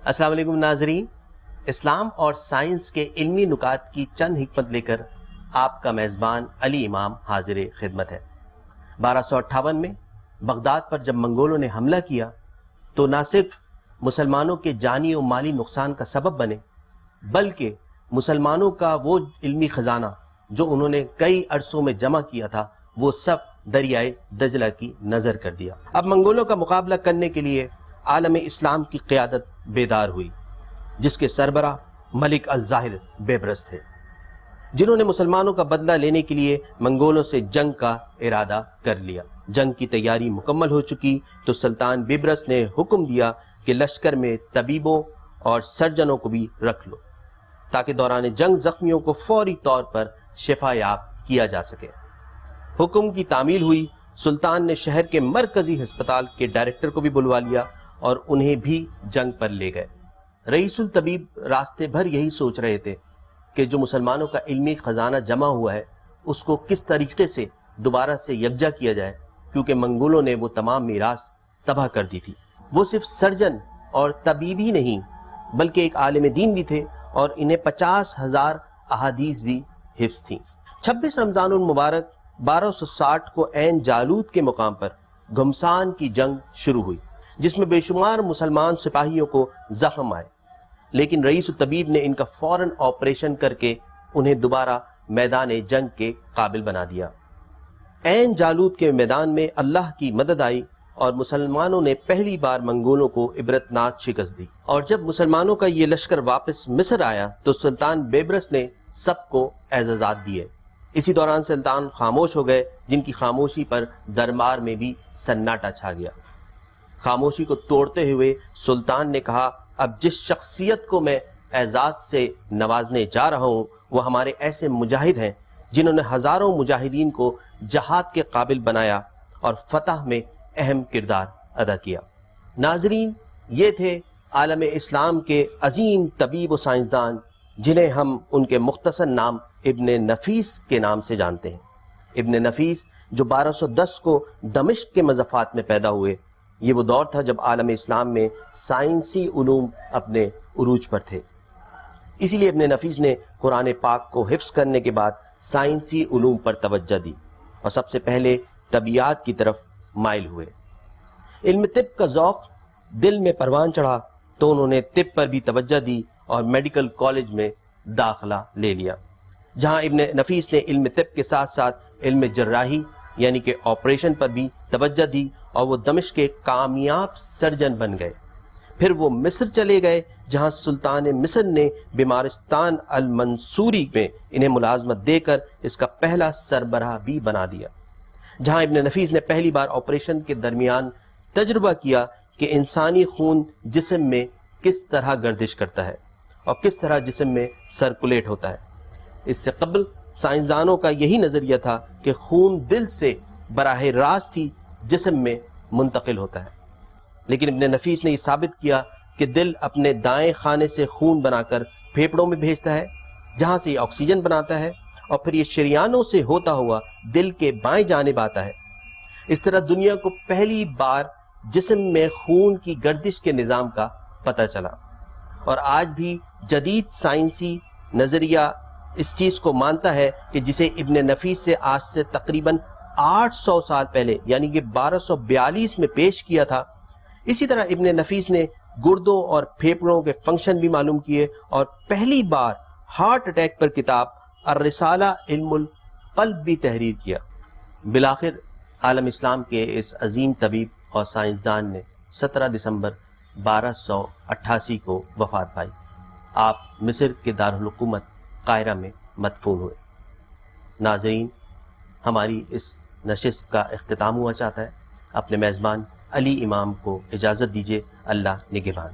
السلام علیکم ناظرین، اسلام اور سائنس کے علمی نکات کی چند حکمت لے کر آپ کا میزبان علی امام حاضر خدمت ہے۔ 1258 میں بغداد پر جب منگولوں نے حملہ کیا تو نہ صرف مسلمانوں کے جانی و مالی نقصان کا سبب بنے، بلکہ مسلمانوں کا وہ علمی خزانہ جو انہوں نے کئی عرصوں میں جمع کیا تھا وہ سب دریائے دجلہ کی نظر کر دیا۔ اب منگولوں کا مقابلہ کرنے کے لیے عالم اسلام کی قیادت بیدار ہوئی، جس کے سربراہ ملک الظاہر بیبرس تھے، جنہوں نے مسلمانوں کا بدلہ لینے کے لیے منگولوں سے جنگ کا ارادہ کر لیا۔ جنگ کی تیاری مکمل ہو چکی تو سلطان بیبرس نے حکم دیا کہ لشکر میں طبیبوں اور سرجنوں کو بھی رکھ لو تاکہ دوران جنگ زخمیوں کو فوری طور پر شفا یاب کیا جا سکے۔ حکم کی تعمیل ہوئی۔ سلطان نے شہر کے مرکزی ہسپتال کے ڈائریکٹر کو بھی بلوا لیا اور انہیں بھی جنگ پر لے گئے۔ رئیس الطبیب راستے بھر یہی سوچ رہے تھے کہ جو مسلمانوں کا علمی خزانہ جمع ہوا ہے اس کو کس طریقے سے دوبارہ سے یکجا کیا جائے، کیونکہ منگولوں نے وہ تمام میراث تباہ کر دی تھی۔ وہ صرف سرجن اور طبیب ہی نہیں بلکہ ایک عالم دین بھی تھے اور انہیں 50,000 احادیث بھی حفظ تھیں۔ 26 رمضان المبارک 1260 کو عین جالوت کے مقام پر گھمسان کی جنگ شروع ہوئی، جس میں بے شمار مسلمان سپاہیوں کو زخم آئے، لیکن رئیس الطبیب نے ان کا فوراً آپریشن کر کے انہیں دوبارہ میدان جنگ کے قابل بنا دیا۔ عین جالوت کے میدان میں اللہ کی مدد آئی اور مسلمانوں نے پہلی بار منگولوں کو عبرتناک شکست دی، اور جب مسلمانوں کا یہ لشکر واپس مصر آیا تو سلطان بیبرس نے سب کو اعزازات دیے۔ اسی دوران سلطان خاموش ہو گئے، جن کی خاموشی پر دربار میں بھی سناٹا چھا گیا۔ خاموشی کو توڑتے ہوئے سلطان نے کہا، اب جس شخصیت کو میں اعزاز سے نوازنے جا رہا ہوں وہ ہمارے ایسے مجاہد ہیں جنہوں نے ہزاروں مجاہدین کو جہاد کے قابل بنایا اور فتح میں اہم کردار ادا کیا۔ ناظرین، یہ تھے عالم اسلام کے عظیم طبیب و سائنسدان جنہیں ہم ان کے مختصر نام ابن نفیس کے نام سے جانتے ہیں۔ ابن نفیس جو 1210 کو دمشق کے مضافات میں پیدا ہوئے۔ یہ وہ دور تھا جب عالم اسلام میں سائنسی علوم اپنے عروج پر تھے، اسی لیے ابن نفیس نے قرآن پاک کو حفظ کرنے کے بعد سائنسی علوم پر توجہ دی اور سب سے پہلے طبیعیات کی طرف مائل ہوئے۔ علم طب کا ذوق دل میں پروان چڑھا تو انہوں نے طب پر بھی توجہ دی اور میڈیکل کالج میں داخلہ لے لیا، جہاں ابن نفیس نے علم طب کے ساتھ ساتھ علم جراحی یعنی کہ آپریشن پر بھی توجہ دی اور وہ دمشق کے کامیاب سرجن بن گئے۔ پھر وہ مصر چلے گئے، جہاں سلطان مصر نے بیمارستان المنصوری میں انہیں ملازمت دے کر اس کا پہلا سربراہ بھی بنا دیا، جہاں ابن نفیس نے پہلی بار آپریشن کے درمیان تجربہ کیا کہ انسانی خون جسم میں کس طرح گردش کرتا ہے اور کس طرح جسم میں سرکولیٹ ہوتا ہے۔ اس سے قبل سائنسدانوں کا یہی نظریہ تھا کہ خون دل سے براہ راست ہی جسم میں منتقل ہوتا ہے، لیکن ابن نفیس نے یہ ثابت کیا کہ دل اپنے دائیں خانے سے خون بنا کر پھیپھڑوں میں بھیجتا ہے، جہاں سے یہ آکسیجن بناتا ہے اور پھر یہ شریانوں سے ہوتا ہوا دل کے بائیں جانب آتا ہے۔ اس طرح دنیا کو پہلی بار جسم میں خون کی گردش کے نظام کا پتہ چلا، اور آج بھی جدید سائنسی نظریہ اس چیز کو مانتا ہے کہ جسے ابن نفیس سے آج سے تقریباً 800 سال پہلے یعنی کہ 1242 میں پیش کیا تھا، اسی طرح ابن نفیس نے گردوں اور پھیپھڑوں کے فنکشن بھی معلوم کیے اور پہلی بار ہارٹ اٹیک پر کتاب الرسالہ علم القلب بھی تحریر کیا۔ بالآخر عالم اسلام کے اس عظیم طبیب اور سائنسدان نے 17 دسمبر 1288 کو وفات پائی۔ آپ مصر کے دارالحکومت قاہرہ میں مدفون ہوئے۔ ناظرین، ہماری اس نشست کا اختتام ہوا چاہتا ہے۔ اپنے میزبان علی امام کو اجازت دیجیے۔ اللہ نگہبان۔